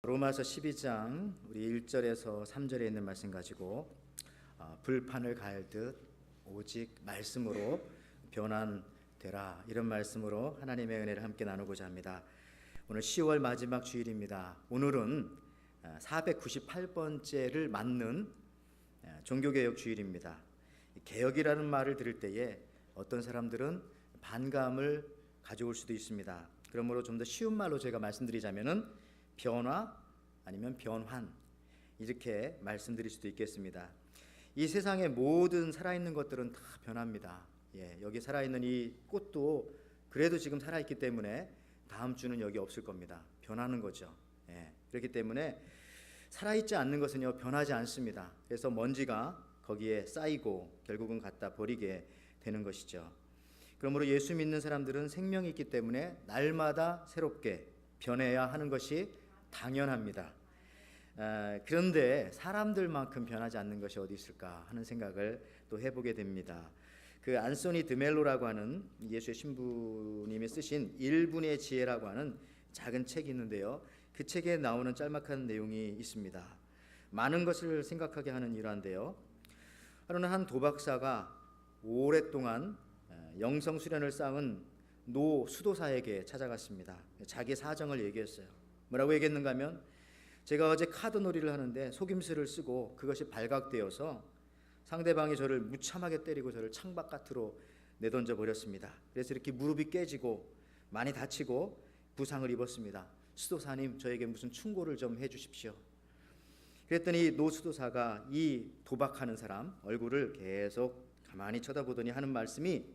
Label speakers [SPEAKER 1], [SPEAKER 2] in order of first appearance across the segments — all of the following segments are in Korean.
[SPEAKER 1] 로마서 12장 우리 1절에서 3절에 있는 말씀 가지고 불판을 갈듯 오직 말씀으로 변환되라, 이런 말씀으로 하나님의 은혜를 함께 나누고자 합니다. 오늘 10월 마지막 주일입니다. 오늘은 498번째를 맞는 종교개혁 주일입니다. 개혁이라는 말을 들을 때에 어떤 사람들은 반감을 가져올 수도 있습니다. 그러므로 좀 더 쉬운 말로 제가 말씀드리자면은 변화 아니면 변환, 이렇게 말씀드릴 수도 있겠습니다. 이 세상의 모든 살아있는 것들은 다 변합니다. 여기 살아있는 이 꽃도 그래도 지금 살아있기 때문에 다음 주는 여기 없을 겁니다. 변하는 거죠. 그렇기 때문에 살아있지 않는 것은요, 변하지 않습니다. 그래서 먼지가 거기에 쌓이고 결국은 갖다 버리게 되는 것이죠. 그러므로 예수 믿는 사람들은 생명이 있기 때문에 날마다 새롭게 변해야 하는 것이 당연합니다. 그런데 사람들만큼 변하지 않는 것이 어디 있을까 하는 생각을 또 해보게 됩니다. 그 안소니 드멜로라고 하는 예수의 신부님이 쓰신 1분의 지혜라고 하는 작은 책이 있는데요, 그 책에 나오는 짤막한 내용이 있습니다. 많은 것을 생각하게 하는 일화인데요, 하루는 한 도박사가 오랫동안 영성 수련을 쌓은 노 수도사에게 찾아갔습니다. 자기 사정을 얘기했어요. 뭐라고 얘기했는가 하면, 제가 어제 카드 놀이를 하는데 속임수를 쓰고 그것이 발각되어서 상대방이 저를 무참하게 때리고 저를 창밖 끝으로 내던져 버렸습니다. 그래서 이렇게 무릎이 깨지고 많이 다치고 부상을 입었습니다. 수도사님, 저에게 무슨 충고를 좀 해주십시오. 그랬더니 노 수도사가 이 도박하는 사람 얼굴을 계속 가만히 쳐다보더니 하는 말씀이,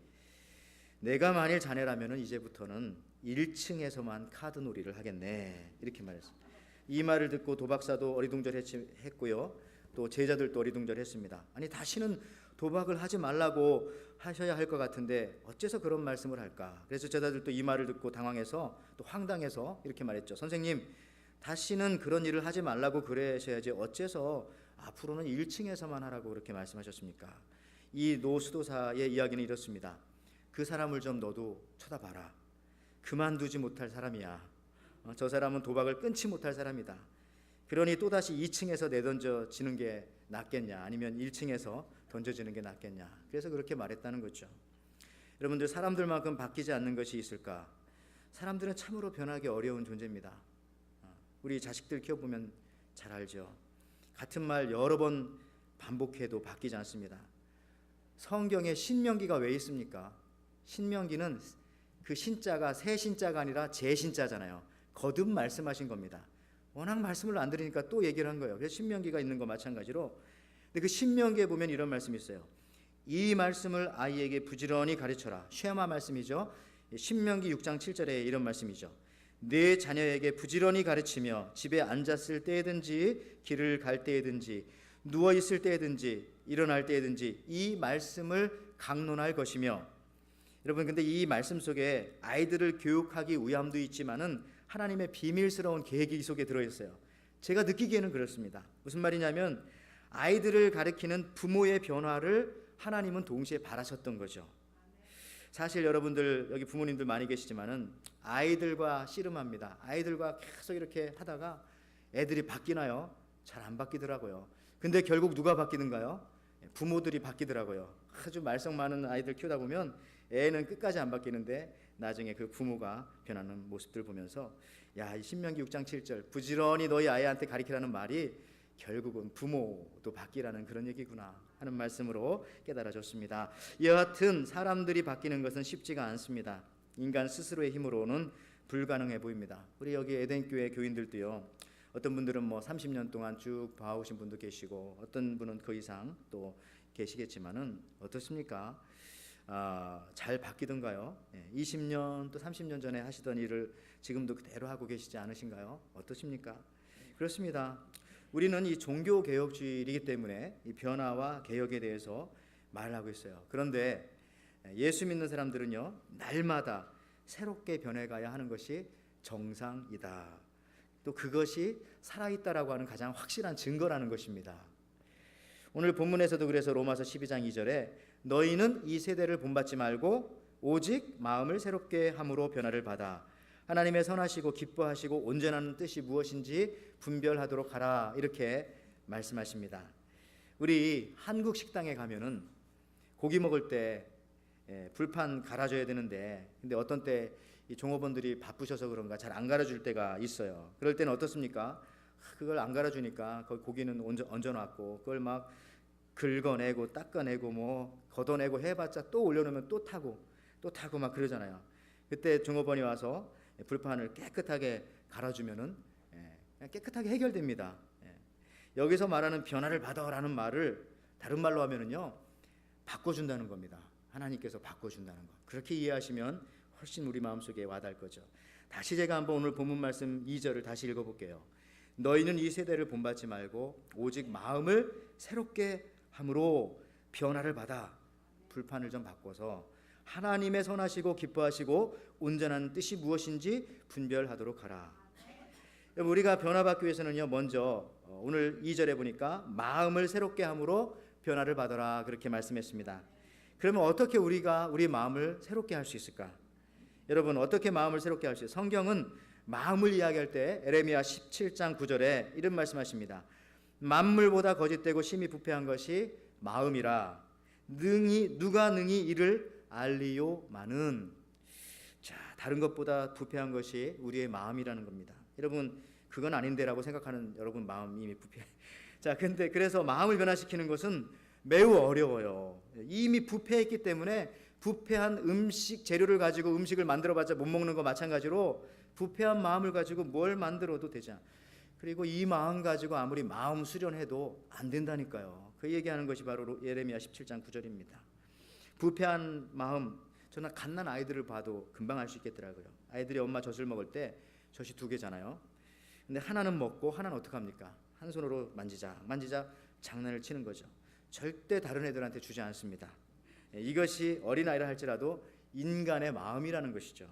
[SPEAKER 1] 내가 만일 자네라면 이제부터는 1층에서만 카드 놀이를 하겠네, 이렇게 말했습니다. 이 말을 듣고 도박사도 어리둥절했고요, 또 제자들도 어리둥절했습니다. 아니, 다시는 도박을 하지 말라고 하셔야 할 것 같은데 어째서 그런 말씀을 할까? 그래서 제자들도 이 말을 듣고 당황해서 또 황당해서 이렇게 말했죠. 선생님, 다시는 그런 일을 하지 말라고 그러셔야지 어째서 앞으로는 1층에서만 하라고 그렇게 말씀하셨습니까? 이 노 수도사의 이야기는 이렇습니다. 그 사람을 좀 너도 쳐다봐라. 그만두지 못할 사람이야. 저 사람은 도박을 끊지 못할 사람이다. 그러니 또다시 2층에서 내던져지는 게 낫겠냐, 아니면 1층에서 던져지는 게 낫겠냐. 그래서 그렇게 말했다는 거죠. 여러분들, 사람들만큼 바뀌지 않는 것이 있을까? 사람들은 참으로 변하기 어려운 존재입니다. 우리 자식들 키워보면 잘 알죠. 같은 말 여러 번 반복해도 바뀌지 않습니다. 성경에 신명기가 왜 있습니까? 신명기는 그 신자가 새 신자가 아니라 제 신자잖아요. 거듭 말씀하신 겁니다. 워낙 말씀을 안 들으니까 또 얘기를 한 거예요. 그래서 신명기가 있는 거 마찬가지로, 근데 그 신명기에 보면 이런 말씀이 있어요. 이 말씀을 아이에게 부지런히 가르쳐라. 쉐마 말씀이죠. 신명기 6장 7절에 이런 말씀이죠. 내 자녀에게 부지런히 가르치며 집에 앉았을 때든지 길을 갈 때든지 누워 있을 때든지 일어날 때든지 이 말씀을 강론할 것이며. 여러분, 근데 이 말씀 속에 아이들을 교육하기 위함도 있지만은 하나님의 비밀스러운 계획이 이 속에 들어있어요. 제가 느끼기에는 그렇습니다. 무슨 말이냐면, 아이들을 가르치는 부모의 변화를 하나님은 동시에 바라셨던 거죠. 사실 여러분들 여기 부모님들 많이 계시지만은 아이들과 씨름합니다. 아이들과 계속 이렇게 하다가 애들이 바뀌나요? 잘 안 바뀌더라고요. 근데 결국 누가 바뀌는가요? 부모들이 바뀌더라고요. 아주 말썽 많은 아이들 키우다 보면 애는 끝까지 안 바뀌는데 나중에 그 부모가 변하는 모습들 보면서, 야, 이 신명기 6장 7절 부지런히 너희 아이한테 가르치라는 말이 결국은 부모도 바뀌라는 그런 얘기구나 하는 말씀으로 깨달아졌습니다. 여하튼 사람들이 바뀌는 것은 쉽지가 않습니다. 인간 스스로의 힘으로는 불가능해 보입니다. 우리 여기 에덴교회 교인들도요, 어떤 분들은 뭐 30년 동안 쭉 봐오신 분도 계시고 어떤 분은 그 이상 또 계시겠지만은 어떻습니까? 잘 바뀌던가요? 20년 또 30년 전에 하시던 일을 지금도 그대로 하고 계시지 않으신가요? 어떠십니까? 그렇습니다. 우리는 이 종교개혁주의이기 때문에 이 변화와 개혁에 대해서 말을 하고 있어요. 그런데 예수 믿는 사람들은요, 날마다 새롭게 변해가야 하는 것이 정상이다. 또 그것이 살아있다라고 하는 가장 확실한 증거라는 것입니다. 오늘 본문에서도 그래서 로마서 12장 2절에 너희는 이 세대를 본받지 말고 오직 마음을 새롭게 함으로 변화를 받아 하나님의 선하시고 기뻐하시고 온전한 뜻이 무엇인지 분별하도록 하라, 이렇게 말씀하십니다. 우리 한국 식당에 가면은 고기 먹을 때 불판 갈아줘야 되는데, 근데 어떤 때 이 종업원들이 바쁘셔서 그런가 잘 안 갈아줄 때가 있어요. 그럴 때는 어떻습니까? 그걸 안 갈아주니까 그 고기는 얹어놨고 그걸 막 긁어내고 닦아내고 뭐 걷어내고 해봤자 또 올려놓으면 또 타고 막 그러잖아요. 그때 종업원이 와서 불판을 깨끗하게 갈아주면은 그냥 깨끗하게 해결됩니다. 여기서 말하는 변화를 받아라는 말을 다른 말로 하면은요, 바꿔준다는 겁니다. 하나님께서 바꿔준다는 것. 그렇게 이해하시면 훨씬 우리 마음속에 와닿을 거죠. 다시 제가 한번 오늘 본문 말씀 2절을 다시 읽어볼게요. 너희는 이 세대를 본받지 말고 오직 마음을 새롭게 함으로 변화를 받아, 불판을 좀 바꿔서 하나님의 선하시고 기뻐하시고 온전한 뜻이 무엇인지 분별하도록 하라. 우리가 변화받기 위해서는요, 먼저 오늘 2절에 보니까 마음을 새롭게 함으로 변화를 받아라, 그렇게 말씀했습니다. 그러면 어떻게 우리가 우리 마음을 새롭게 할 수 있을까? 여러분, 어떻게 마음을 새롭게 할 수 있어요? 성경은 마음을 이야기할 때 에레미야 17장 9절에 이런 말씀하십니다. 만물보다 거짓되고 심히 부패한 것이 마음이라 누가 능히 이를 알리요마는. 자, 다른 것보다 부패한 것이 우리의 마음이라는 겁니다. 여러분, 그건 아닌데라고 생각하는 여러분 마음 이미 부패. 자, 근데 그래서 마음을 변화시키는 것은 매우 어려워요. 이미 부패했기 때문에 부패한 음식 재료를 가지고 음식을 만들어봤자 못 먹는 거 마찬가지로 부패한 마음을 가지고 뭘 만들어도 되지 않아. 그리고 이 마음 가지고 아무리 마음 수련해도 안 된다니까요. 그 얘기하는 것이 바로 예레미야 17장 9절입니다. 부패한 마음, 저는 갓난 아이들을 봐도 금방 알 수 있겠더라고요. 아이들이 엄마 젖을 먹을 때 젖이 2개잖아요. 근데 하나는 먹고 하나는 어떡합니까? 한 손으로 만지자 장난을 치는 거죠. 절대 다른 애들한테 주지 않습니다. 이것이 어린아이라 할지라도 인간의 마음이라는 것이죠.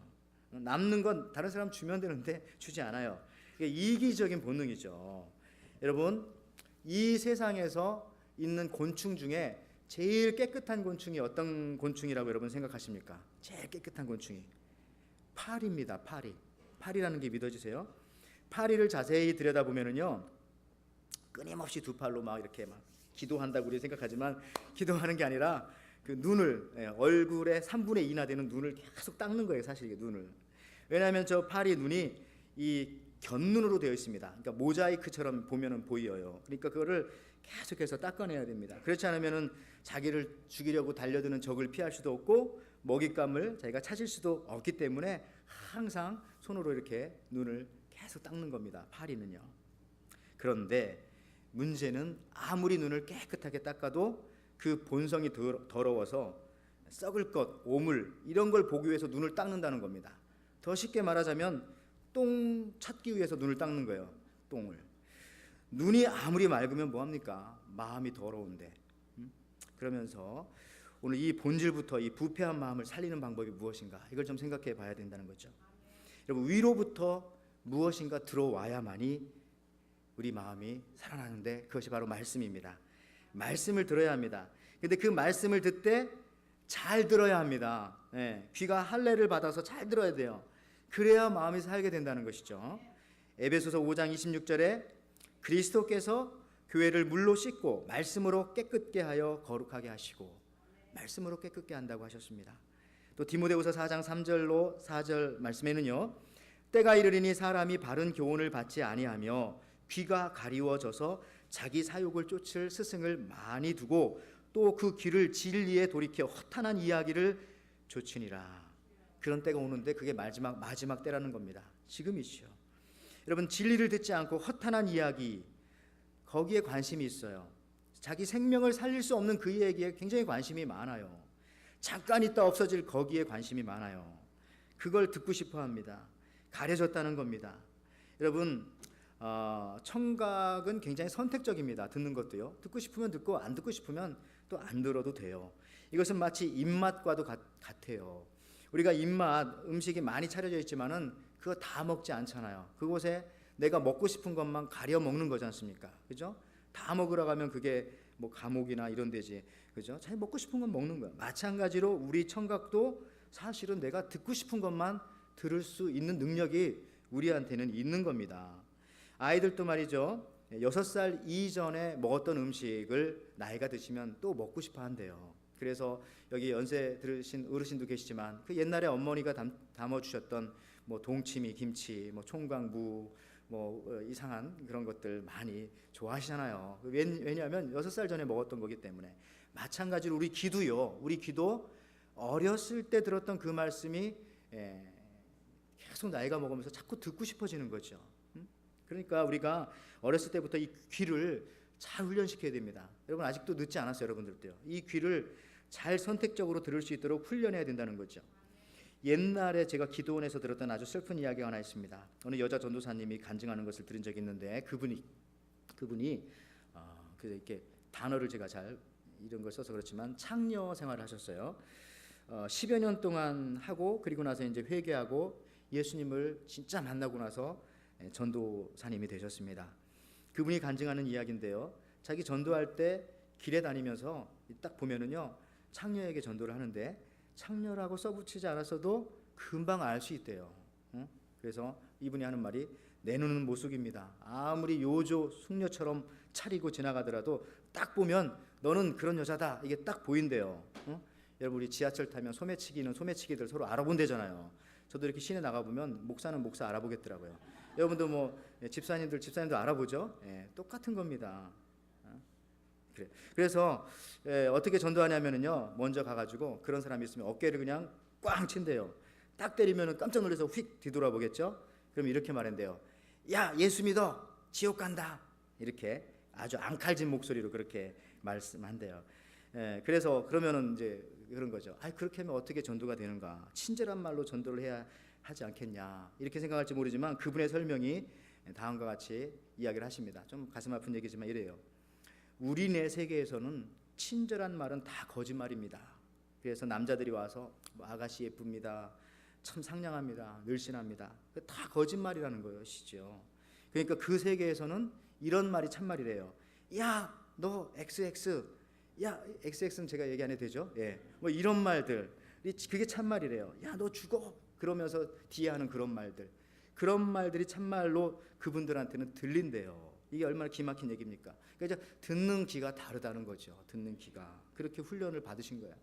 [SPEAKER 1] 남는 건 다른 사람 주면 되는데 주지 않아요. 이게 이기적인 본능이죠. 여러분, 이 세상에서 있는 곤충 중에 제일 깨끗한 곤충이 어떤 곤충이라고 여러분 생각하십니까? 제일 깨끗한 곤충이 파리입니다. 파리라는 게 믿어지세요? 파리를 자세히 들여다보면은요, 끊임없이 2팔로 막 이렇게 막 기도한다고 우리 생각하지만 기도하는 게 아니라 그 눈을, 얼굴의 3분의 2나 되는 눈을 계속 닦는 거예요. 사실 이게 눈을. 왜냐하면 저 파리 눈이 이 견눈으로 되어 있습니다. 그러니까 모자이크처럼 보면은 보여요. 그러니까 그거를 계속해서 닦아내야 됩니다. 그렇지 않으면은 자기를 죽이려고 달려드는 적을 피할 수도 없고 먹잇감을 자기가 찾을 수도 없기 때문에 항상 손으로 이렇게 눈을 계속 닦는 겁니다. 파리는요. 그런데 문제는 아무리 눈을 깨끗하게 닦아도 그 본성이 더러워서 썩을 것, 오물 이런 걸 보기 위해서 눈을 닦는다는 겁니다. 더 쉽게 말하자면 똥 찾기 위해서 눈을 닦는 거예요. 똥을. 눈이 아무리 맑으면 뭐합니까? 마음이 더러운데. 그러면서 오늘 이 본질부터 이 부패한 마음을 살리는 방법이 무엇인가, 이걸 좀 생각해 봐야 된다는 거죠. 여러분, 위로부터 무엇인가 들어와야만이 우리 마음이 살아나는데 그것이 바로 말씀입니다. 말씀을 들어야 합니다. 근데 그 말씀을 듣되 잘 들어야 합니다. 귀가 할례를 받아서 잘 들어야 돼요. 그래야 마음이 살게 된다는 것이죠. 에베소서 5장 26절에 그리스도께서 교회를 물로 씻고 말씀으로 깨끗게 하여 거룩하게 하시고, 말씀으로 깨끗게 한다고 하셨습니다. 또 디모데후서 4장 3절로 4절 말씀에는요, 때가 이르리니 사람이 바른 교훈을 받지 아니하며 귀가 가리워져서 자기 사욕을 쫓을 스승을 많이 두고 또 그 귀를 진리에 돌이켜 허탄한 이야기를 좇으니라. 그런 때가 오는데 그게 마지막 때라는 겁니다. 지금이죠. 여러분, 진리를 듣지 않고 허탄한 이야기, 거기에 관심이 있어요. 자기 생명을 살릴 수 없는 그 얘기에 굉장히 관심이 많아요. 잠깐 있다 없어질 거기에 관심이 많아요. 그걸 듣고 싶어 합니다. 가려졌다는 겁니다. 여러분, 청각은 굉장히 선택적입니다. 듣는 것도요. 듣고 싶으면 듣고 안 듣고 싶으면 또 안 들어도 돼요. 이것은 마치 입맛과도 같아요. 우리가 입맛, 음식이 많이 차려져 있지만은 그거 다 먹지 않잖아요. 그곳에 내가 먹고 싶은 것만 가려 먹는 거지 않습니까? 그죠? 다 먹으러 가면 그게 뭐 감옥이나 이런 데지. 그죠? 자기 먹고 싶은 건 먹는 거야. 마찬가지로 우리 청각도 사실은 내가 듣고 싶은 것만 들을 수 있는 능력이 우리한테는 있는 겁니다. 아이들도 말이죠. 6살 이전에 먹었던 음식을 나이가 드시면 또 먹고 싶어 한대요. 그래서 여기 연세 들으신 어르신도 계시지만 그 옛날에 어머니가 담아주셨던 뭐 동치미, 김치, 뭐 총각, 무, 뭐 이상한 그런 것들 많이 좋아하시잖아요. 왜냐하면 6살 전에 먹었던 거기 때문에. 마찬가지로 우리 기도요. 우리 기도 어렸을 때 들었던 그 말씀이 계속 나이가 먹으면서 자꾸 듣고 싶어지는 거죠. 그러니까 우리가 어렸을 때부터 이 귀를 잘 훈련시켜야 됩니다. 여러분 아직도 늦지 않았어요. 여러분들도요. 이 귀를 잘 선택적으로 들을 수 있도록 훈련해야 된다는 거죠. 옛날에 제가 기도원에서 들었던 아주 슬픈 이야기가 하나 있습니다. 어느 여자 전도사님이 간증하는 것을 들은 적이 있는데 그분이 이렇게 단어를 제가 잘 이런 걸 써서 그렇지만 창녀 생활을 하셨어요. 10여 년 동안 하고 그리고 나서 이제 회개하고 예수님을 진짜 만나고 나서 전도사님이 되셨습니다. 그분이 간증하는 이야기인데요. 자기 전도할 때 길에 다니면서 딱 보면은요, 창녀에게 전도를 하는데 창녀라고 써붙이지 않았어도 금방 알 수 있대요. 그래서 이분이 하는 말이 내 눈은 모숙입니다. 아무리 요조 숙녀처럼 차리고 지나가더라도 딱 보면 너는 그런 여자다 이게 딱 보인대요. 여러분 우리 지하철 타면 소매치기는 소매치기들 서로 알아본대잖아요. 저도 이렇게 시내 나가 보면 목사는 목사 알아보겠더라고요. 여러분도 뭐 집사님도 알아보죠. 똑같은 겁니다. 그래서 어떻게 전도하냐면요, 먼저 가가지고 그런 사람이 있으면 어깨를 그냥 꽝 친대요. 딱 때리면 깜짝 놀라서 휙 뒤돌아보겠죠. 그럼 이렇게 말한대요. 야, 예수 믿어, 지옥 간다. 이렇게 아주 앙칼진 목소리로 그렇게 말씀한대요. 그래서 그러면은 이제 그런 거죠. 그렇게 하면 어떻게 전도가 되는가? 친절한 말로 전도를 해야 하지 않겠냐? 이렇게 생각할지 모르지만 그분의 설명이 다음과 같이 이야기를 하십니다. 좀 가슴 아픈 얘기지만 이래요. 우리네 세계에서는 친절한 말은 다 거짓말입니다. 그래서 남자들이 와서 뭐 아가씨 예쁩니다, 참 상냥합니다, 늘씬합니다. 다 거짓말이라는 것이죠. 그러니까 그 세계에서는 이런 말이 참말이래요. 야, 너 XX, 야, XX는 제가 얘기 안 해도 되죠? 뭐 이런 말들, 그게 참말이래요. 야, 너 죽어. 그러면서 뒤에 하는 그런 말들이 참말로 그분들한테는 들린대요. 이게 얼마나 기막힌 얘기입니까? 그러니까 듣는 귀가 다르다는 거죠. 듣는 귀가. 그렇게 훈련을 받으신 거야.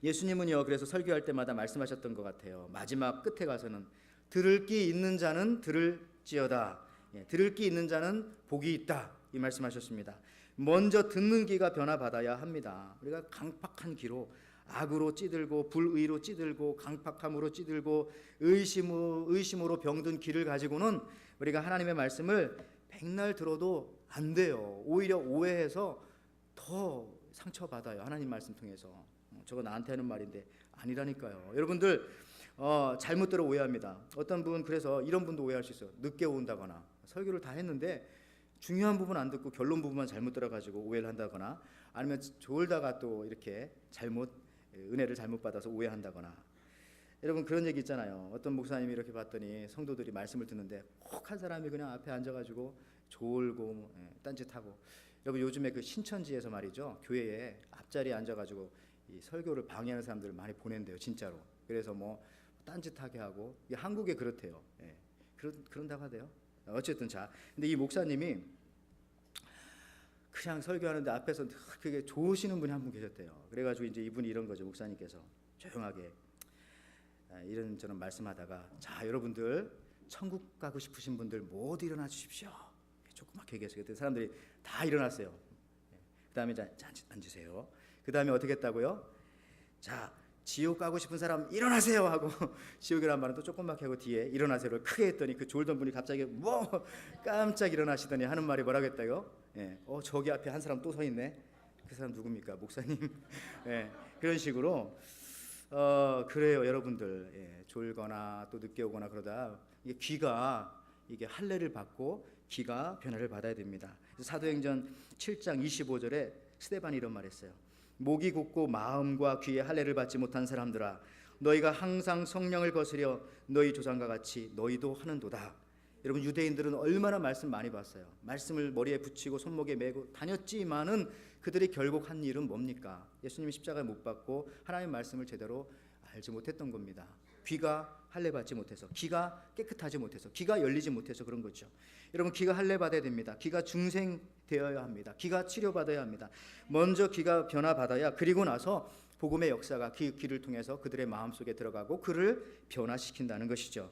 [SPEAKER 1] 예수님은요, 그래서 설교할 때마다 말씀하셨던 것 같아요. 마지막 끝에 가서는 들을 귀 있는 자는 들을지어다. 들을 귀 있는 자는 복이 있다. 이 말씀하셨습니다. 먼저 듣는 귀가 변화받아야 합니다. 우리가 강팍한 귀로 악으로 찌들고 불의로 찌들고 강팍함으로 찌들고 의심으로 병든 귀를 가지고는 우리가 하나님의 말씀을 백날 들어도 안 돼요. 오히려 오해해서 더 상처받아요. 하나님 말씀 통해서. 저거 나한테 하는 말인데 아니라니까요. 여러분들 잘못 들어 오해합니다. 어떤 분 그래서 이런 분도 오해할 수 있어요. 늦게 온다거나 설교를 다 했는데 중요한 부분 안 듣고 결론 부분만 잘못 들어가지고 오해를 한다거나 아니면 졸다가 또 이렇게 은혜를 잘못 받아서 오해한다거나. 여러분 그런 얘기 있잖아요. 어떤 목사님이 이렇게 봤더니 성도들이 말씀을 듣는데 꼭 한 사람이 그냥 앞에 앉아가지고 졸고 딴짓하고. 여러분 요즘에 그 신천지에서 말이죠, 교회에 앞자리에 앉아가지고 이 설교를 방해하는 사람들을 많이 보낸대요, 진짜로. 그래서 뭐 딴짓하게 하고. 한국에 그렇대요. 그런다고 하대요. 어쨌든 자, 근데 이 목사님이 그냥 설교하는데 앞에서 그게 좋으시는 분이 한 분 계셨대요. 그래가지고 이제 이분이 이런 거죠. 목사님께서 조용하게 이런저런 말씀하다가, 자 여러분들 천국 가고 싶으신 분들 모두 일어나 주십시오. 조그맣게 얘기했어요. 그때 사람들이 다 일어났어요. 그 다음에 앉으세요. 그 다음에 어떻게 했다고요? 자, 지옥 가고 싶은 사람 일어나세요 하고 지옥이라는 말은 또 조그맣게 하고 뒤에 일어나세요를 크게 했더니 그 졸던 분이 갑자기 뭐 깜짝 일어나시더니 하는 말이 뭐라고 했다고요? 저기 앞에 한 사람 또 서 있네. 그 사람 누굽니까? 목사님. 그런 식으로 그래요, 여러분들. 졸거나 또 늦게 오거나 그러다 이게 귀가 이게 할례를 받고 귀가 변화를 받아야 됩니다. 사도행전 7장 25절에 스데반이 이런 말했어요. 목이 굳고 마음과 귀에 할례를 받지 못한 사람들아, 너희가 항상 성령을 거스려 너희 조상과 같이 너희도 하는도다. 여러분 유대인들은 얼마나 말씀 많이 봤어요. 말씀을 머리에 붙이고 손목에 메고 다녔지만은 그들이 결국 한 일은 뭡니까? 예수님이 십자가에 못 박고 하나님의 말씀을 제대로 알지 못했던 겁니다. 귀가 할례받지 못해서, 귀가 깨끗하지 못해서, 귀가 열리지 못해서 그런 거죠. 여러분, 귀가 할례받아야 됩니다. 귀가 중생되어야 합니다. 귀가 치료받아야 합니다. 먼저 귀가 변화받아야, 그리고 나서 복음의 역사가 귀를 통해서 그들의 마음속에 들어가고 그를 변화시킨다는 것이죠.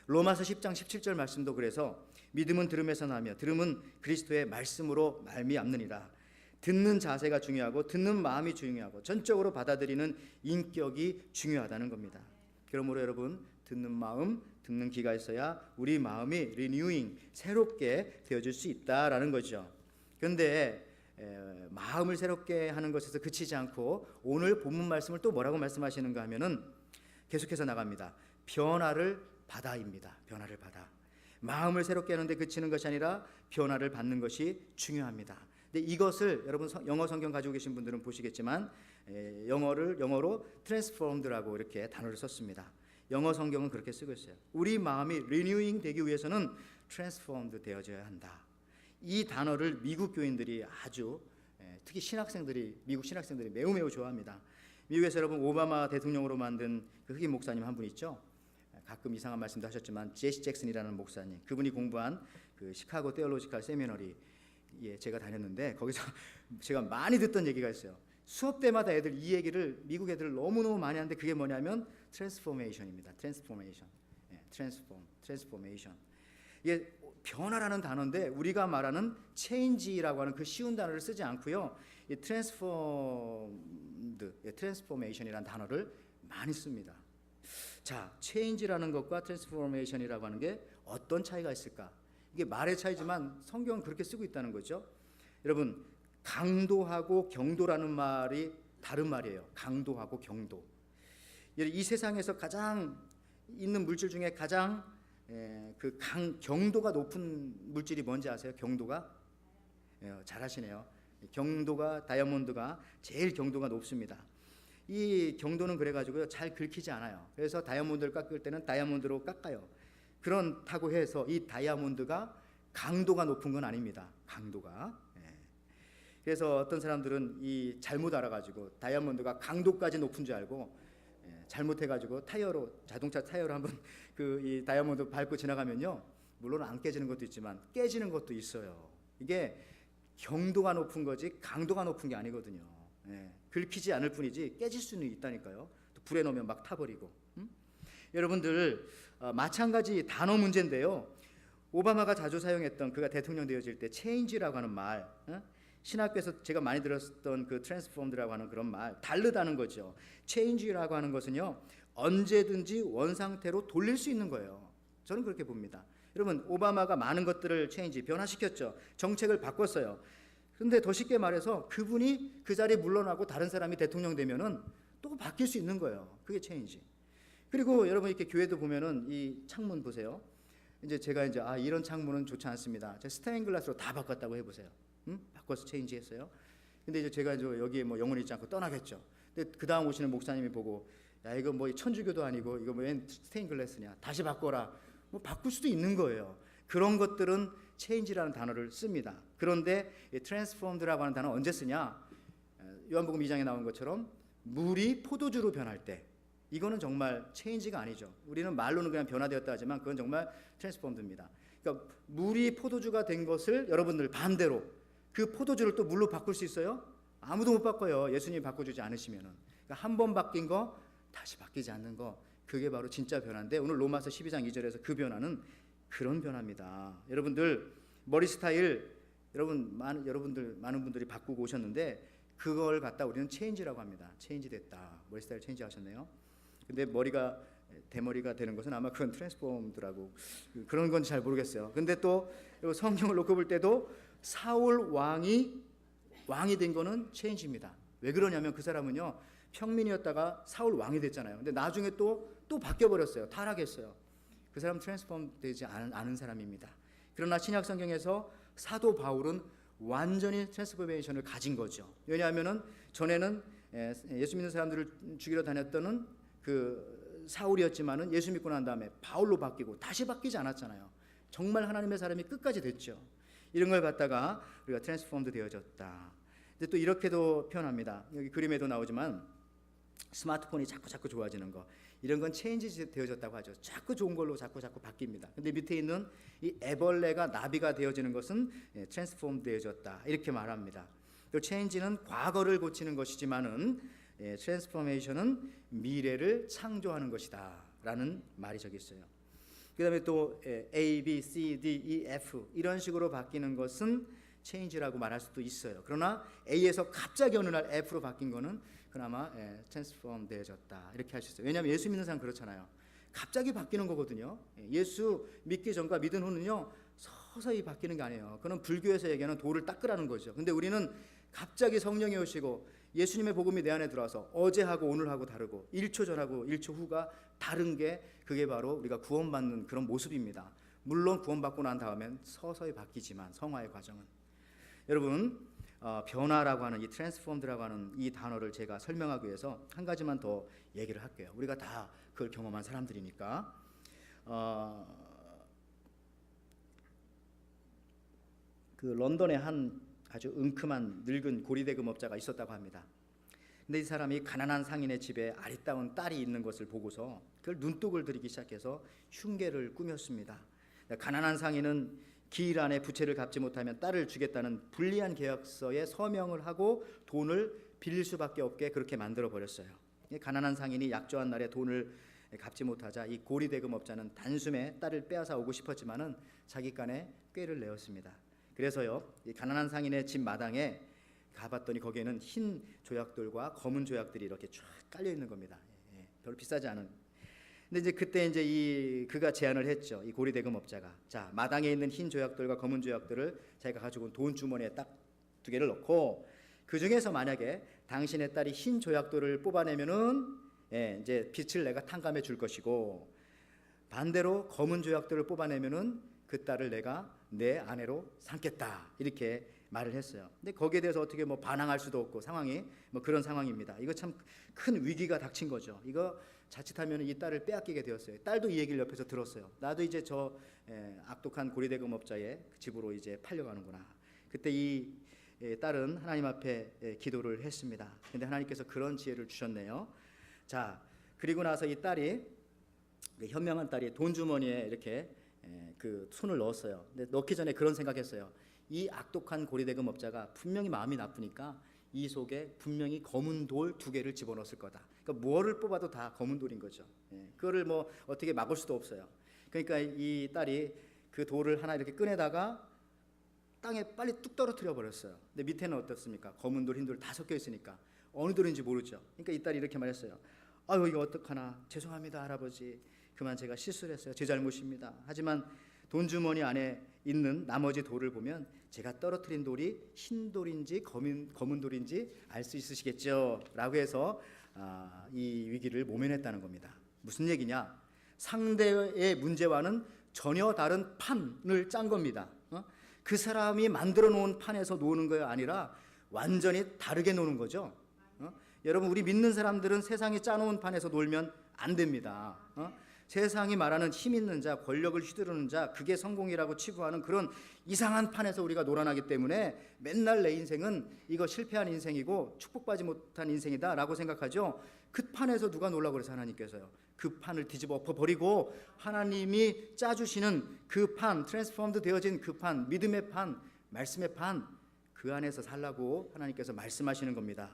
[SPEAKER 1] 로마서 10장 17절 말씀도 그래서 믿음은 들음에서 나며 들음은 그리스도의 말씀으로 말미암느니라. 듣는 자세가 중요하고 듣는 마음이 중요하고 전적으로 받아들이는 인격이 중요하다는 겁니다. 그러므로 여러분, 듣는 마음, 듣는 귀가 있어야 우리 마음이 리뉴잉, 새롭게 되어질 수 있다라는 거죠. 그런데 마음을 새롭게 하는 것에서 그치지 않고 오늘 본문 말씀을 또 뭐라고 말씀하시는가 하면은 계속해서 나갑니다. 변화를 받아입니다. 변화를 받아. 마음을 새롭게 하는데 그치는 것이 아니라 변화를 받는 것이 중요합니다. 근데 이것을 여러분 영어 성경 가지고 계신 분들은 보시겠지만 영어로 transformed라고 이렇게 단어를 썼습니다. 영어 성경은 그렇게 쓰고 있어요. 우리 마음이 리뉴잉 되기 위해서는 transformed 되어져야 한다. 이 단어를 미국 교인들이 아주, 특히 미국 신학생들이 매우 좋아합니다. 미국에서 여러분 오바마 대통령으로 만든 그 흑인 목사님 한 분 있죠. 가끔 이상한 말씀도 하셨지만 제시 잭슨이라는 목사님, 그분이 공부한 그 시카고 테올로지컬 세미너리, 제가 다녔는데 거기서 제가 많이 듣던 얘기가 있어요. 수업 때마다 애들 이 얘기를, 미국 애들 너무너무 많이 하는데 그게 뭐냐면 트랜스포메이션입니다. 트랜스포메이션. 이게 변화라는 단어인데 우리가 말하는 체인지라고 하는 그 쉬운 단어를 쓰지 않고요. 이 트랜스포메이션이라는 단어를 많이 씁니다. 자, 체인지라는 것과 트랜스포메이션이라고 하는 게 어떤 차이가 있을까? 이게 말의 차이지만 성경은 그렇게 쓰고 있다는 거죠. 여러분, 강도하고 경도라는 말이 다른 말이에요. 강도하고 경도. 이 세상에서 가장 있는 물질 중에 가장 경도가 높은 물질이 뭔지 아세요? 경도가? 잘하시네요. 경도가, 다이아몬드가 제일 경도가 높습니다. 이 경도는 그래가지고요, 잘 긁히지 않아요. 그래서 다이아몬드를 깎을 때는 다이아몬드로 깎아요. 그렇다고 해서 이 다이아몬드가 강도가 높은 건 아닙니다. 강도가. 그래서 어떤 사람들은 이 잘못 알아가지고 다이아몬드가 강도까지 높은 줄 알고 잘못해가지고 자동차 타이어로 한번 이 다이아몬드 밟고 지나가면요, 물론 안 깨지는 것도 있지만 깨지는 것도 있어요. 이게 경도가 높은 거지 강도가 높은 게 아니거든요. 긁히지 않을 뿐이지 깨질 수는 있다니까요. 또 불에 넣으면 막 타버리고. 여러분들, 마찬가지 단어 문제인데요. 오바마가 자주 사용했던, 그가 대통령 되어질 때 체인지라고 하는 말, 신학교에서 제가 많이 들었던 그 트랜스폼드라고 하는 그런 말, 다르다는 거죠. 체인지라고 하는 것은요, 언제든지 원상태로 돌릴 수 있는 거예요. 저는 그렇게 봅니다. 여러분, 오바마가 많은 것들을 변화시켰죠. 정책을 바꿨어요. 그런데 더 쉽게 말해서 그분이 그 자리에 물러나고 다른 사람이 대통령 되면은 또 바뀔 수 있는 거예요. 그게 체인지. 그리고 여러분, 이렇게 교회도 보면은 이 창문 보세요. 제가 이런 창문은 좋지 않습니다. 제가 스테인 글라스로 다 바꿨다고 해보세요. 바꿔서 체인지 했어요. 근데 제가 여기에 뭐 영혼이 있지 않고 떠나겠죠. 근데 그 다음 오시는 목사님이 보고, 야, 이거 뭐 천주교도 아니고 이거 웬 스테인 글라스냐, 다시 바꿔라. 뭐 바꿀 수도 있는 거예요. 그런 것들은 체인지라는 단어를 씁니다. 그런데 트랜스폼드라고 하는 단어 언제 쓰냐? 요한복음 2장에 나온 것처럼 물이 포도주로 변할 때, 이거는 정말 체인지가 아니죠. 우리는 말로는 그냥 변화되었다 하지만 그건 정말 트랜스폼드입니다. 그러니까 물이 포도주가 된 것을 여러분들 반대로 그 포도주를 또 물로 바꿀 수 있어요? 아무도 못 바꿔요. 예수님이 바꿔주지 않으시면은. 그러니까 한 번 바뀐 거 다시 바뀌지 않는 거, 그게 바로 진짜 변화인데, 오늘 로마서 12장 2절에서 그 변화는 그런 변화입니다. 여러분들 머리 스타일, 많은 분들이 바꾸고 오셨는데 그걸 갖다 우리는 체인지라고 합니다. 체인지 됐다. 머리 스타일 체인지 하셨네요. 근데 머리가 대머리가 되는 것은 아마 그건 트랜스폼드라고, 그런 건 잘 모르겠어요. 근데 또 성경을 놓고 볼 때도 사울 왕이 된 거는 체인지입니다. 왜 그러냐면 그 사람은요, 평민이었다가 사울 왕이 됐잖아요. 근데 나중에 또 바뀌어 버렸어요. 타락했어요. 그 사람 트랜스폼 되지 않은 사람입니다. 그러나 신약 성경에서 사도 바울은 완전히 트랜스포메이션을 가진 거죠. 왜냐하면은 전에는 예수 믿는 사람들을 죽이러 다녔던 그 사울이었지만은 예수 믿고 난 다음에 바울로 바뀌고 다시 바뀌지 않았잖아요. 정말 하나님의 사람이 끝까지 됐죠. 이런 걸 갖다가 우리가 트랜스폼드 되어졌다. 근데 또 이렇게도 표현합니다. 여기 그림에도 나오지만 스마트폰이 자꾸 좋아지는 거. 이런 건 체인지 되어졌다고 하죠. 자꾸 좋은 걸로 자꾸 바뀝니다. 근데 밑에 있는 이 애벌레가 나비가 되어지는 것은 트랜스폼 되어졌다 이렇게 말합니다. 또 체인지는 과거를 고치는 것이지만은 트랜스포메이션은 미래를 창조하는 것이다라는 말이 저기 있어요. 그다음에 또 A, B, C, D, E, F 이런 식으로 바뀌는 것은 체인지라고 말할 수도 있어요. 그러나 A에서 갑자기 어느 날 F로 바뀐 거는 그나마 트랜스폼 되어졌다 이렇게 할 수 있어요. 왜냐하면 예수 믿는 사람 그렇잖아요. 갑자기 바뀌는 거거든요. 예수 믿기 전과 믿은 후는요 서서히 바뀌는 게 아니에요. 그건 불교에서 얘기하는 돌을 닦으라는 거죠. 근데 우리는 갑자기 성령이 오시고 예수님의 복음이 내 안에 들어와서 어제하고 오늘하고 다르고 1초 전하고 1초 후가 다른 게 그게 바로 우리가 구원받는 그런 모습입니다. 물론 구원받고 난 다음엔 서서히 바뀌지만 성화의 과정은 여러분 변화라고 하는 이 트랜스폼드라고 하는 이 단어를 제가 설명하기 위해서 한 가지만 더 얘기를 할게요. 우리가 다 그걸 경험한 사람들이니까 그 런던에 한 아주 은큼한 늙은 고리대금업자가 있었다고 합니다. 근데 이 사람이 가난한 상인의 집에 아리따운 딸이 있는 것을 보고서 그걸 눈독을 들이기 시작해서 흉계를 꾸몄습니다. 가난한 상인은 기일 안에 부채를 갚지 못하면 딸을 주겠다는 불리한 계약서에 서명을 하고 돈을 빌릴 수밖에 없게 그렇게 만들어 버렸어요. 가난한 상인이 약조한 날에 돈을 갚지 못하자 이 고리대금업자는 단숨에 딸을 빼앗아 오고 싶었지만은 자기간에 꾀를 내었습니다. 그래서요, 이 가난한 상인의 집 마당에 가봤더니 거기에는 흰 조약돌과 검은 조약들이 이렇게 쫙 깔려 있는 겁니다. 별로 비싸지 않은. 근데 이제 그때 이제 그가 제안을 했죠. 이 고리대금업자가 자 마당에 있는 흰 조약돌과 검은 조약들을 자기가 가지고 온 돈 주머니에 딱 2개를 넣고 그 중에서 만약에 당신의 딸이 흰 조약돌을 뽑아내면은 이제 빚을 내가 탕감해 줄 것이고 반대로 검은 조약돌을 뽑아내면은 그 딸을 내가 내 아내로 삼겠다 이렇게 말을 했어요. 근데 거기에 대해서 어떻게 뭐 반항할 수도 없고 상황이 뭐 그런 상황입니다. 이거 참 큰 위기가 닥친 거죠. 이거 자칫하면 이 딸을 빼앗기게 되었어요. 딸도 이 얘기를 옆에서 들었어요. 나도 이제 저 악독한 고리대금업자의 집으로 이제 팔려가는구나. 그때 이 딸은 하나님 앞에 기도를 했습니다. 근데 하나님께서 그런 지혜를 주셨네요. 자 그리고 나서 이 딸이 현명한 딸이 돈 주머니에 이렇게 그 손을 넣었어요. 근데 넣기 전에 그런 생각했어요. 이 악독한 고리대금업자가 분명히 마음이 나쁘니까 이 속에 분명히 검은 돌 2개를 집어넣었을 거다. 그러니까 뭐를 뽑아도 다 검은 돌인 거죠. 그거를 뭐 어떻게 막을 수도 없어요. 그러니까 이 딸이 그 돌을 하나 이렇게 꺼내다가 땅에 빨리 뚝 떨어뜨려 버렸어요. 근데 밑에는 어떻습니까? 검은 돌, 흰 돌 다 섞여 있으니까 어느 돌인지 모르죠. 그러니까 이 딸이 이렇게 말했어요. 아유 이거 어떡하나. 죄송합니다 할아버지. 그만 제가 실수를 했어요. 제 잘못입니다. 하지만 돈 주머니 안에 있는 나머지 돌을 보면 제가 떨어뜨린 돌이 흰 돌인지 검은 돌인지 알 수 있으시겠죠? 라고 해서 이 위기를 모면했다는 겁니다. 무슨 얘기냐? 상대의 문제와는 전혀 다른 판을 짠 겁니다. 그 사람이 만들어 놓은 판에서 노는 거 아니라 완전히 다르게 노는 거죠. 여러분 우리 믿는 사람들은 세상이 짜놓은 판에서 놀면 안 됩니다. 세상이 말하는 힘 있는 자, 권력을 휘두르는 자, 그게 성공이라고 치부하는 그런 이상한 판에서 우리가 놀아나기 때문에 맨날 내 인생은 이거 실패한 인생이고 축복받지 못한 인생이다 라고 생각하죠. 그 판에서 누가 놀라고 그래서 하나님께서요. 그 판을 뒤집어 엎어버리고 하나님이 짜주시는 그 판, 트랜스포먼드 되어진 그 판, 믿음의 판, 말씀의 판, 그 안에서 살라고 하나님께서 말씀하시는 겁니다.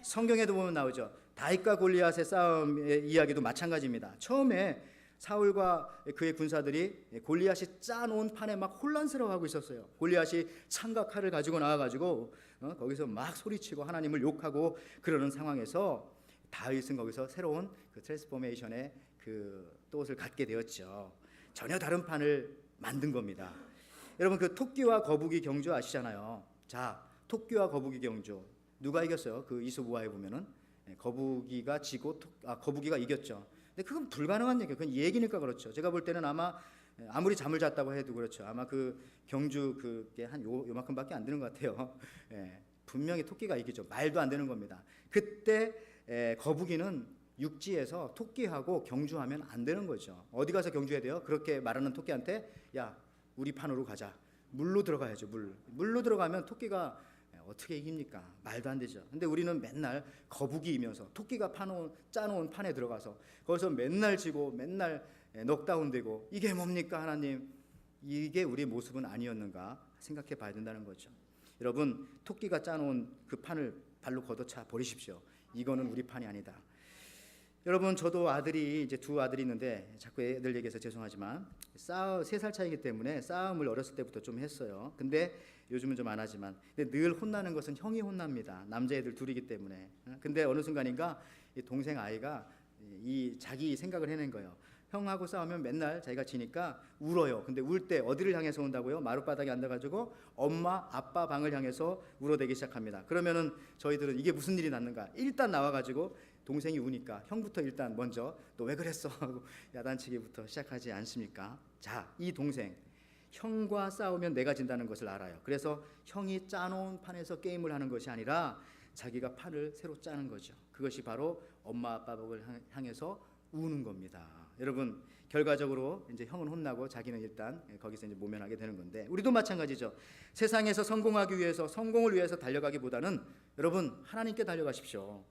[SPEAKER 1] 성경에도 보면 나오죠. 다윗과 골리앗의 싸움의 이야기도 마찬가지입니다. 처음에 사울과 그의 군사들이 골리앗이 짜놓은 판에 막 혼란스러워하고 있었어요. 골리앗이 창과 칼을 가지고 나와가지고 거기서 막 소리치고 하나님을 욕하고 그러는 상황에서 다윗은 거기서 새로운 그 트랜스포메이션의 그 뜻을 갖게 되었죠. 전혀 다른 판을 만든 겁니다. 여러분 그 토끼와 거북이 경주 아시잖아요. 자, 토끼와 거북이 경주 누가 이겼어요? 그 이솝우화에 보면은 거북이가 지고 거북이가 이겼죠. 근데 그건 불가능한 얘기예요. 그건 얘기니까 그렇죠. 제가 볼 때는 아마 아무리 잠을 잤다고 해도 그렇죠. 아마 그 경주 그게 한 요만큼밖에 안 되는 것 같아요. 분명히 토끼가 이기죠. 말도 안 되는 겁니다. 그때 거북이는 육지에서 토끼하고 경주하면 안 되는 거죠. 어디 가서 경주해야 돼요? 그렇게 말하는 토끼한테 야 우리 판으로 가자. 물로 들어가야죠. 물로 들어가면 토끼가 어떻게 이깁니까? 말도 안 되죠. 근데 우리는 맨날 거북이이면서 토끼가 짜놓은 판에 들어가서 거기서 맨날 지고 맨날 넉다운되고 이게 뭡니까 하나님? 이게 우리의 모습은 아니었는가 생각해 봐야 된다는 거죠. 여러분, 토끼가 짜놓은 그 판을 발로 걷어차 버리십시오. 이거는 우리 판이 아니다. 여러분, 저도 아들이 이제 두 아들이 있는데 자꾸 애들 얘기해서 죄송하지만 3살 차이기 때문에 싸움을 어렸을 때부터 좀 했어요. 근데 요즘은 좀 안 하지만 근데 늘 혼나는 것은 형이 혼납니다. 남자애들 둘이기 때문에. 근데 어느 순간인가 이 동생 아이가 이 자기 생각을 해낸 거예요. 형하고 싸우면 맨날 자기가 지니까 울어요. 근데 울 때 어디를 향해서 온다고요? 마룻바닥에 앉아가지고 엄마 아빠 방을 향해서 울어대기 시작합니다. 그러면은 저희들은 이게 무슨 일이 났는가? 일단 나와가지고 동생이 우니까 형부터 일단 먼저 너 왜 그랬어? 하고 야단치기부터 시작하지 않습니까? 자, 이 동생 형과 싸우면 내가 진다는 것을 알아요. 그래서 형이 짜놓은 판에서 게임을 하는 것이 아니라 자기가 판을 새로 짜는 거죠. 그것이 바로 엄마 아빠 방을 향해서 우는 겁니다. 여러분, 결과적으로 이제 형은 혼나고 자기는 일단 거기서 이제 모면하게 되는 건데 우리도 마찬가지죠. 세상에서 성공하기 위해서 성공을 위해서 달려가기보다는 여러분 하나님께 달려가십시오.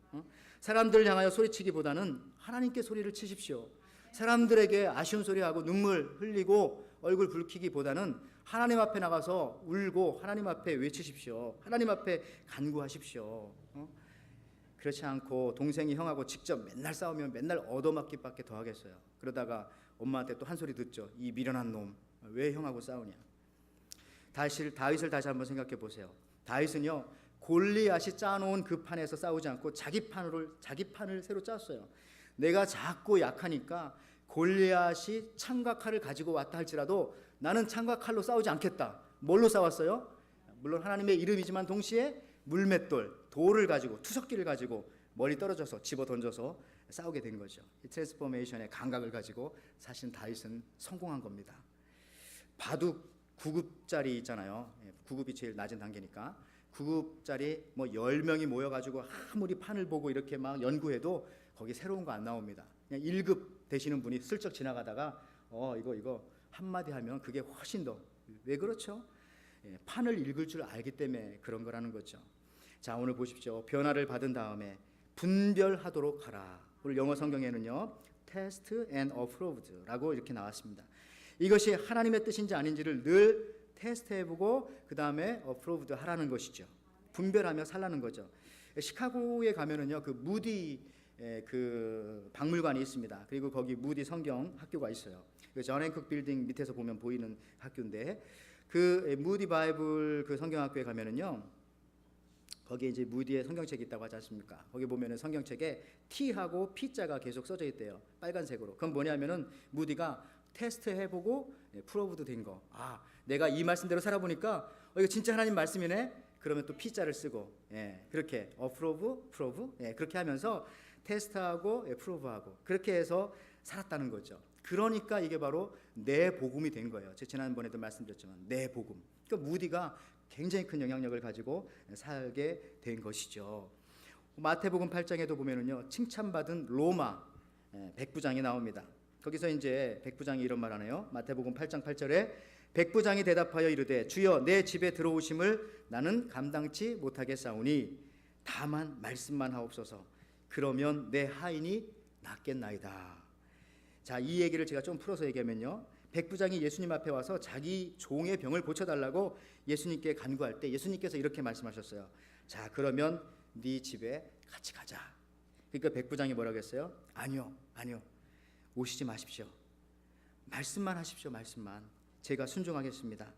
[SPEAKER 1] 사람들 향하여 소리치기보다는 하나님께 소리를 치십시오. 사람들에게 아쉬운 소리하고 눈물 흘리고 얼굴 붉히기보다는 하나님 앞에 나가서 울고 하나님 앞에 외치십시오. 하나님 앞에 간구하십시오. 그렇지 않고 동생이 형하고 직접 맨날 싸우면 맨날 얻어맞기밖에 더 하겠어요. 그러다가 엄마한테 또 한 소리 듣죠. 이 미련한 놈, 왜 형하고 싸우냐. 다윗을 다시 한번 생각해 보세요. 다윗은요, 골리앗이 짜놓은 그 판에서 싸우지 않고 자기 판을 새로 짰어요. 내가 작고 약하니까 골리앗이 창과 칼을 가지고 왔다 할지라도 나는 창과 칼로 싸우지 않겠다. 뭘로 싸웠어요? 물론 하나님의 이름이지만 동시에 물맷돌, 돌을 가지고 투석기를 가지고 멀리 떨어져서 집어 던져서 싸우게 된 거죠. 이 트랜스포메이션의 감각을 가지고 사실 다윗은 성공한 겁니다. 바둑 9급짜리 있잖아요. 9급이 제일 낮은 단계니까 9급짜리 뭐 10명이 모여가지고 아무리 판을 보고 이렇게 막 연구해도 거기 새로운 거 안 나옵니다. 그냥 1급 되시는 분이 슬쩍 지나가다가 이거 한마디 하면 그게 훨씬 더, 왜 그렇죠? 판을 읽을 줄 알기 때문에 그런 거라는 거죠. 자, 오늘 보십시오. 변화를 받은 다음에 분별하도록 하라. 오늘 영어 성경에는요, test and approved라고 이렇게 나왔습니다. 이것이 하나님의 뜻인지 아닌지를 늘 테스트해보고 그 다음에 approved 하라는 것이죠. 분별하며 살라는 거죠. 시카고에 가면은요, 그 무디 그 박물관이 있습니다. 그리고 거기 무디 성경 학교가 있어요. 그 존 앤쿡 빌딩 밑에서 보면 보이는 학교인데 그 무디 바이블 그 성경학교에 가면은요, 거기에 이제 무디의 성경책이 있다고 하지 않습니까? 거기 보면은 성경책에 T하고 P자가 계속 써져 있대요. 빨간색으로. 그건 뭐냐면은 무디가 테스트 해보고 프로브도 된 거. 아, 내가 이 말씀대로 살아보니까 이거 진짜 하나님 말씀이네. 그러면 또 P자를 쓰고, 그렇게 프로브, 그렇게 하면서 테스트하고 프로브하고 그렇게 해서 살았다는 거죠. 그러니까 이게 바로 내 복음이 된 거예요. 제가 지난번에도 말씀드렸지만 내 복음. 그러니까 무디가 굉장히 큰 영향력을 가지고 살게 된 것이죠. 마태복음 8장에도 보면은요, 칭찬받은 로마 백부장이 나옵니다. 거기서 이제 백부장이 이런 말 하네요. 마태복음 8장 8절에 백부장이 대답하여 이르되 주여 내 집에 들어오심을 나는 감당치 못하겠사오니 다만 말씀만 하옵소서. 그러면 내 하인이 낫겠나이다. 자, 이 얘기를 제가 좀 풀어서 얘기하면요, 백부장이 예수님 앞에 와서 자기 종의 병을 고쳐달라고 예수님께 간구할 때 예수님께서 이렇게 말씀하셨어요. 자, 그러면 네 집에 같이 가자. 그러니까 백부장이 뭐라고 했어요? 아니요, 오시지 마십시오. 말씀만 하십시오. 말씀만. 제가 순종하겠습니다.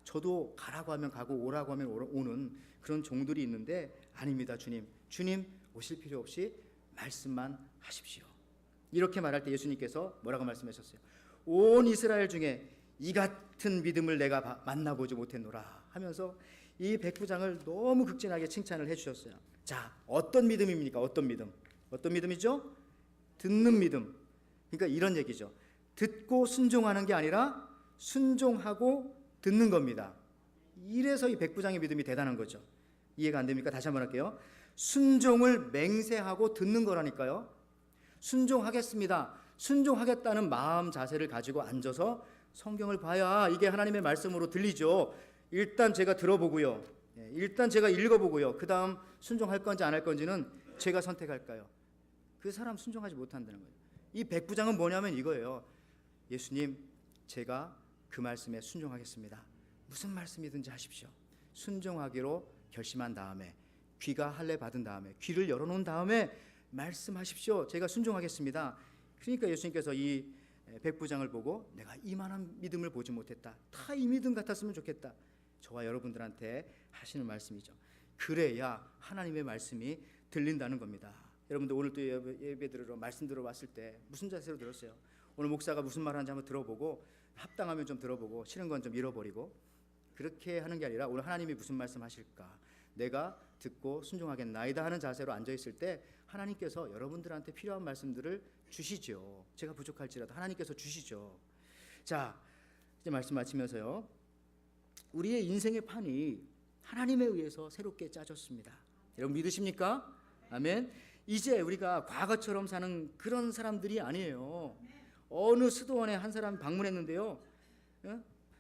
[SPEAKER 1] 저도 가라고 하면 가고 오라고 하면 오는 그런 종들이 있는데 아닙니다. 주님 오실 필요 없이 말씀만 하십시오. 이렇게 말할 때 예수님께서 뭐라고 말씀하셨어요? 온 이스라엘 중에 이 같은 믿음을 내가 만나보지 못했노라 하면서 이 백부장을 너무 극진하게 칭찬을 해주셨어요. 자, 어떤 믿음입니까? 어떤 믿음이죠? 듣는 믿음. 그러니까 이런 얘기죠. 듣고 순종하는 게 아니라 순종하고 듣는 겁니다. 이래서 이 백부장의 믿음이 대단한 거죠. 이해가 안 됩니까? 다시 한번 할게요. 순종을 맹세하고 듣는 거라니까요. 순종하겠습니다. 순종하겠다는 마음 자세를 가지고 앉아서 성경을 봐야 이게 하나님의 말씀으로 들리죠. 일단 제가 들어보고요. 일단 제가 읽어보고요. 그 다음 순종할 건지 안 할 건지는 제가 선택할까요? 그 사람 순종하지 못한다는 거예요. 이 백부장은 뭐냐면 이거예요. 예수님, 제가 그 말씀에 순종하겠습니다. 무슨 말씀이든지 하십시오. 순종하기로 결심한 다음에, 귀가 할례 받은 다음에, 귀를 열어놓은 다음에 말씀하십시오. 제가 순종하겠습니다. 그러니까 예수님께서 이 백부장을 보고 내가 이만한 믿음을 보지 못했다. 다 이 믿음 같았으면 좋겠다. 저와 여러분들한테 하시는 말씀이죠. 그래야 하나님의 말씀이 들린다는 겁니다. 여러분들 오늘 또 예배 들으러 말씀 들어왔을 때 무슨 자세로 들었어요? 오늘 목사가 무슨 말 하는지 한번 들어보고, 합당하면 좀 들어보고, 싫은 건 좀 잃어버리고, 그렇게 하는 게 아니라 오늘 하나님이 무슨 말씀 하실까, 내가 듣고 순종하겠나이다 하는 자세로 앉아있을 때 하나님께서 여러분들한테 필요한 말씀들을 주시죠. 제가 부족할지라도 하나님께서 주시죠. 자, 이제 말씀 마치면서요, 우리의 인생의 판이 하나님에 의해서 새롭게 짜졌습니다. 여러분 믿으십니까? 아멘. 이제 우리가 과거처럼 사는 그런 사람들이 아니에요. 어느 수도원에 한 사람 방문했는데요,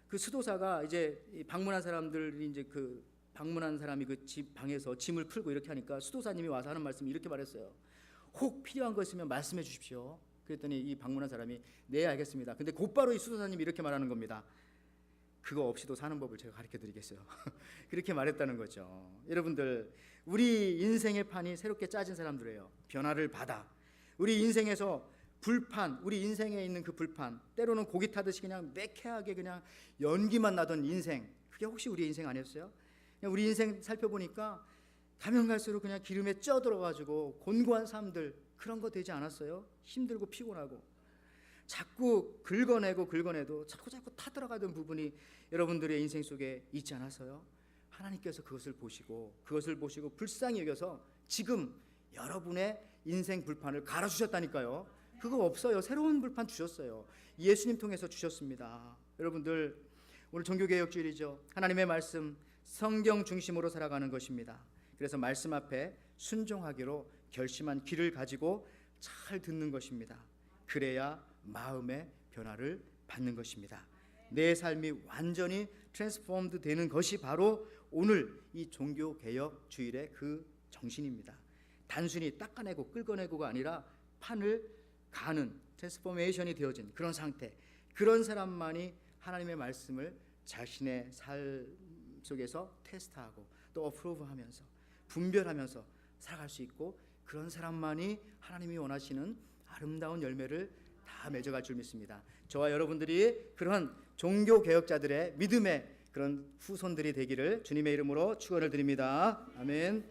[SPEAKER 1] 그 수도사가 이제 방문한 사람들이 이제 그 방문한 사람이 그 집 방에서 짐을 풀고 이렇게 하니까 수도사님이 와서 하는 말씀이 이렇게 말했어요. 혹 필요한 거 있으면 말씀해 주십시오. 그랬더니 이 방문한 사람이 네 알겠습니다. 근데 곧바로 이 수도사님이 이렇게 말하는 겁니다. 그거 없이도 사는 법을 제가 가르쳐 드리겠어요. 그렇게 말했다는 거죠. 여러분들, 우리 인생의 판이 새롭게 짜진 사람들이에요. 변화를 받아 우리 인생에서 불판, 우리 인생에 있는 그 불판, 때로는 고기 타듯이 그냥 매캐하게 그냥 연기만 나던 인생, 그게 혹시 우리 인생 아니었어요? 그냥 우리 인생 살펴보니까 가면 갈수록 그냥 기름에 쪄들어가지고 곤고한 삶들, 그런 거 되지 않았어요? 힘들고 피곤하고 자꾸 긁어내도 자꾸 타들어가던 부분이 여러분들의 인생 속에 있지 않았어요? 하나님께서 그것을 보시고 불쌍히 여겨서 지금 여러분의 인생 불판을 갈아주셨다니까요. 그거 없어요. 새로운 불판 주셨어요. 예수님 통해서 주셨습니다. 여러분들, 오늘 종교개혁주일이죠. 하나님의 말씀, 성경 중심으로 살아가는 것입니다. 그래서 말씀 앞에 순종하기로 결심한 귀를 가지고 잘 듣는 것입니다. 그래야 마음의 변화를 받는 것입니다. 내 삶이 완전히 트랜스포먼드 되는 것이 바로 오늘 이 종교개혁 주일의 그 정신입니다. 단순히 닦아내고 끌어내고가 아니라 판을 가는 트랜스포메이션이 되어진 그런 상태, 그런 사람만이 하나님의 말씀을 자신의 삶 속에서 테스트하고 또 어프로브하면서 분별하면서 살아갈 수 있고, 그런 사람만이 하나님이 원하시는 아름다운 열매를 다 맺어갈 줄 믿습니다. 저와 여러분들이 그런 종교개혁자들의 믿음의 그런 후손들이 되기를 주님의 이름으로 축원을 드립니다. 아멘.